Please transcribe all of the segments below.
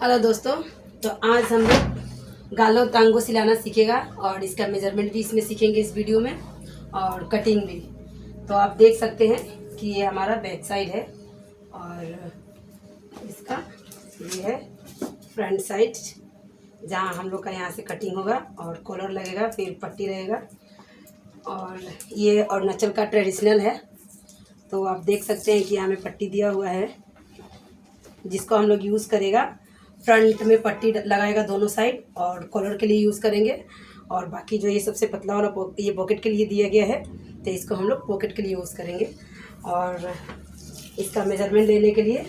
Hello दोस्तों। तो आज हम लोग गालो टांगो सिलाना सीखेगा और इसका मेजरमेंट भी इसमें सीखेंगे इस वीडियो में और कटिंग भी। तो आप देख सकते हैं कि ये हमारा बैक साइड है और इसका ये है फ्रंट साइड, जहाँ हम लोग का यहाँ से कटिंग होगा और कॉलर लगेगा, फिर पट्टी रहेगा। और ये अरुणाचल का ट्रेडिशनल है। तो आप देख सकते हैं कि यहाँ में पट्टी दिया हुआ है जिसको हम लोग यूज़ करेगा। फ्रंट में पट्टी लगाएगा दोनों साइड और कॉलर के लिए यूज़ करेंगे। और बाकी जो ये सबसे पतला वाला ये पॉकेट के लिए दिया गया है, तो इसको हम लोग पॉकेट के लिए यूज़ करेंगे। और इसका मेजरमेंट लेने के लिए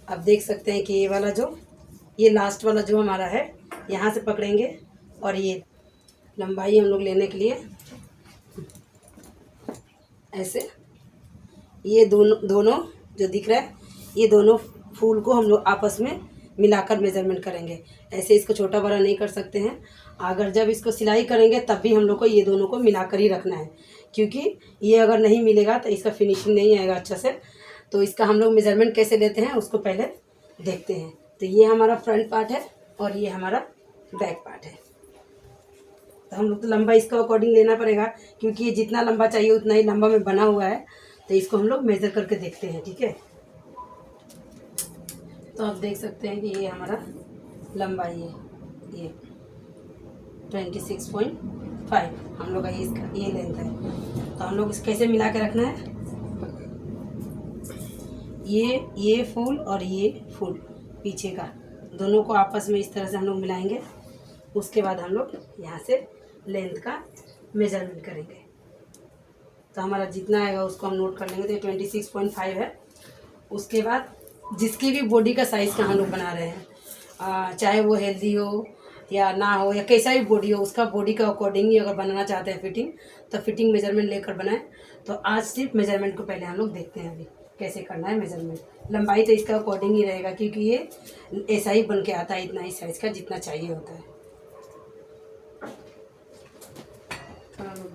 आप देख सकते हैं कि ये लास्ट वाला जो हमारा है, यहाँ से पकड़ेंगे और ये लंबाई हम लोग लेने के लिए ऐसे ये दोनों जो दिख रहा है, ये दोनों फूल को हम लोग आपस में मिलाकर मेजरमेंट करेंगे। ऐसे इसको छोटा बड़ा नहीं कर सकते हैं। अगर जब इसको सिलाई करेंगे तब भी हम लोग को ये दोनों को मिलाकर ही रखना है, क्योंकि ये अगर नहीं मिलेगा तो इसका फिनिशिंग नहीं आएगा अच्छा से। तो इसका हम लोग मेजरमेंट कैसे लेते हैं उसको पहले देखते हैं। तो ये हमारा फ्रंट पार्ट है और ये हमारा बैक पार्ट है। तो हम लोग तो लंबा इसका अकॉर्डिंग लेना पड़ेगा, क्योंकि ये जितना लंबा चाहिए उतना ही लंबा में बना हुआ है। तो इसको हम लोग मेज़र करके देखते हैं, ठीक है। तो आप देख सकते हैं कि ये हमारा लंबाई है, ये 26.5 हम लोग का इसका ये लेंथ है। तो हम लोग इस कैसे मिला के रखना है, ये फूल और ये फूल पीछे का दोनों को आपस में इस तरह से हम लोग मिलाएंगे। उसके बाद हम लोग यहाँ से लेंथ का मेजरमेंट करेंगे। तो हमारा जितना आएगा उसको हम नोट कर लेंगे। तो 26.5 है। उसके बाद जिसकी भी बॉडी का साइज़ का हम लोग बना रहे हैं, चाहे वो हेल्दी हो या ना हो या कैसा भी बॉडी हो, उसका बॉडी का अकॉर्डिंग ही अगर बनाना चाहते हैं फिटिंग, तो फिटिंग मेजरमेंट लेकर बनाएं। तो आज सिर्फ मेजरमेंट को पहले हम लोग देखते हैं अभी कैसे करना है मेजरमेंट। लंबाई तो इसका अकॉर्डिंग ही रहेगा, क्योंकि ये ऐसा ही बन के आता है, इतना ही साइज़ का जितना चाहिए होता है।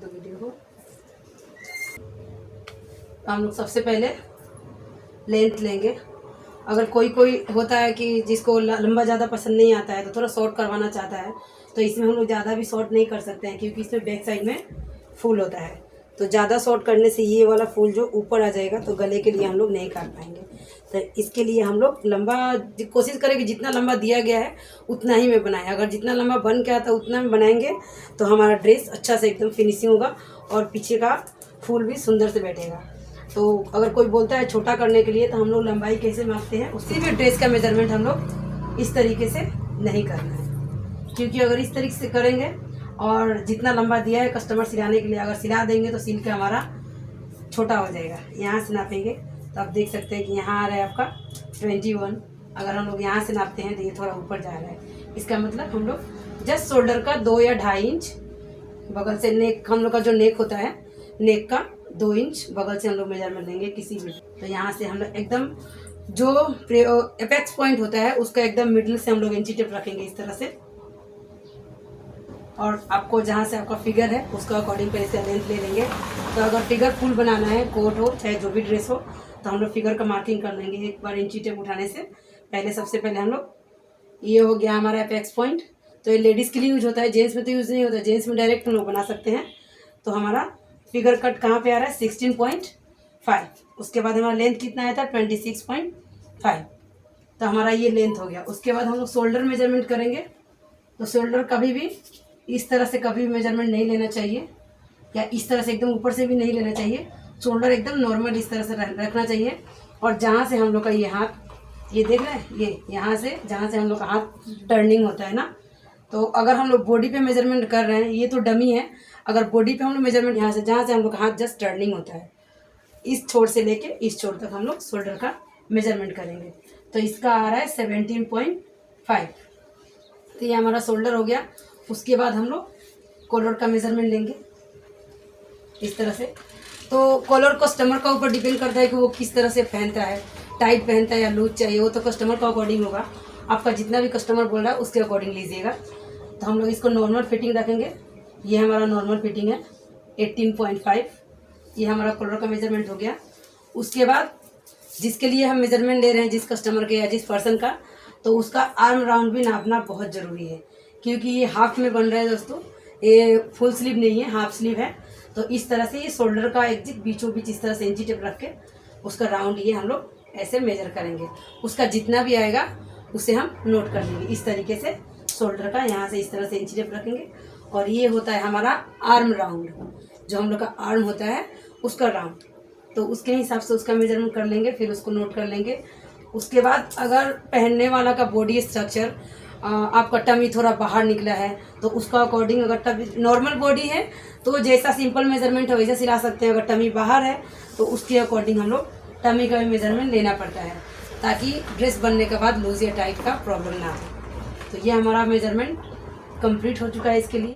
वीडियो को हम लोग सबसे पहले लेंथ लेंगे। अगर कोई होता है कि जिसको लंबा ज़्यादा पसंद नहीं आता है, तो थोड़ा शॉर्ट करवाना चाहता है, तो इसमें हम लोग ज़्यादा भी शॉर्ट नहीं कर सकते हैं, क्योंकि इसमें बैक साइड में फूल होता है। तो ज़्यादा शॉर्ट करने से ये वाला फूल जो ऊपर आ जाएगा, तो गले के लिए हम लोग नहीं काट पाएंगे। तो इसके लिए हम लोग लंबा कोशिश करें कि जितना लंबा दिया गया है उतना ही में बनाएं। अगर जितना लंबा बन के आता है उतना में बनाएंगे तो हमारा ड्रेस अच्छा से एकदम फिनिशिंग होगा और पीछे का फूल भी सुंदर से बैठेगा। तो अगर कोई बोलता है छोटा करने के लिए, तो हम लोग लंबाई कैसे मापते हैं, उसी भी ड्रेस का मेजरमेंट हम लोग इस तरीके से नहीं करना है। क्योंकि अगर इस तरीके से करेंगे और जितना लंबा दिया है कस्टमर सिलाने के लिए अगर सिला देंगे, तो सिल के हमारा छोटा हो जाएगा। यहाँ से नापेंगे तो आप देख सकते हैं कि यहाँ आ रहा है आपका 21। अगर हम लोग यहाँ से नापते हैं तो ये थोड़ा ऊपर जा रहा है। इसका मतलब हम लोग जस्ट शोल्डर का 2 या 2.5 इंच बगल से, नेक हम लोग का जो नेक होता है, नेक का 2 इंच बगल से हम लोग मेजरमेंट लेंगे किसी भी। तो यहाँ से हम लोग एकदम जो एपेक्स पॉइंट होता है उसका एकदम मिडिल से हम लोग इंची टेप रखेंगे इस तरह से। और आपको जहाँ से आपका फिगर है उसका अकॉर्डिंग पहले से लेंथ ले लेंगे। तो अगर फिगर फुल बनाना है, कोट हो चाहे जो भी ड्रेस हो, तो हम लोग फिगर का मार्किंग कर लेंगे एक बार इंची टेप उठाने से पहले। सबसे पहले हम लोग, ये हो गया हमारा एपेक्स पॉइंट। तो ये लेडीज़ के लिए यूज होता है, जेंट्स में तो यूज़ नहीं होता। जेंट्स में डायरेक्ट हम लोग बना सकते हैं। तो हमारा फिगर कट कहाँ पे आ रहा है, 16.5। उसके बाद हमारा लेंथ कितना आया था, 26.5। तो हमारा ये लेंथ हो गया। उसके बाद हम लोग शोल्डर मेजरमेंट करेंगे। तो शोल्डर कभी भी इस तरह से कभी भी मेजरमेंट नहीं लेना चाहिए, या इस तरह से एकदम ऊपर से भी नहीं लेना चाहिए। शोल्डर एकदम नॉर्मल इस तरह से रखना चाहिए। और जहाँ से हम लोग का ये हाथ, ये देख रहे हैं, ये यहाँ से जहाँ से हम लोग का हाथ टर्निंग होता है ना, तो अगर हम लोग बॉडी पे मेजरमेंट कर रहे हैं, ये तो डमी है। अगर बॉडी पे हम लोग मेजरमेंट यहाँ से, जहाँ से हम लोग का हाथ जस्ट टर्निंग होता है, इस छोर से लेके इस छोर तक हम लोग शोल्डर का मेजरमेंट करेंगे। तो इसका आ रहा है 17.5। तो ये हमारा शोल्डर हो गया। उसके बाद हम लोग कॉलर का मेजरमेंट लेंगे इस तरह से। तो कॉलर कस्टमर का ऊपर डिपेंड करता है कि वो किस तरह से पहनता है, टाइट पहनता है या लूज चाहिए, वो तो कस्टमर का अकॉर्डिंग होगा। आपका जितना भी कस्टमर बोल रहा है उसके अकॉर्डिंग लीजिएगा। तो हम लोग इसको नॉर्मल फिटिंग रखेंगे। ये हमारा नॉर्मल फिटिंग है 18.5। ये हमारा कॉलर का मेजरमेंट हो गया। उसके बाद जिसके लिए हम मेजरमेंट ले रहे हैं, जिस कस्टमर के या जिस पर्सन का, तो उसका आर्म राउंड भी नापना बहुत ज़रूरी है, क्योंकि ये हाफ में बन रहा है दोस्तों, ये फुल स्लीव नहीं है, हाफ स्लीव है। तो इस तरह से ये शोल्डर का एग्जिट बीचों बीच इस तरह से इंची टेप रख के उसका राउंड ये हम लोग ऐसे मेजर करेंगे। उसका जितना भी आएगा उसे हम नोट कर लेंगे। इस तरीके से शोल्डर का यहाँ से इस तरह से इंची टेप रखेंगे, और ये होता है हमारा आर्म राउंड, जो हम लोग का आर्म होता है उसका राउंड। तो उसके हिसाब से उसका मेजरमेंट कर लेंगे, फिर उसको नोट कर लेंगे। उसके बाद अगर पहनने वाला का बॉडी स्ट्रक्चर, आपका टमी थोड़ा बाहर निकला है, तो उसका अकॉर्डिंग, अगर टमी नॉर्मल बॉडी है तो जैसा सिंपल मेजरमेंट है वैसा सिला सकते हैं। अगर टमी बाहर है तो उसके अकॉर्डिंग हम लोग टमी का भी मेजरमेंट लेना पड़ता है, ताकि ड्रेस बनने के बाद लूज या टाइट का प्रॉब्लम ना हो। तो ये हमारा मेजरमेंट कंप्लीट हो चुका है इसके लिए।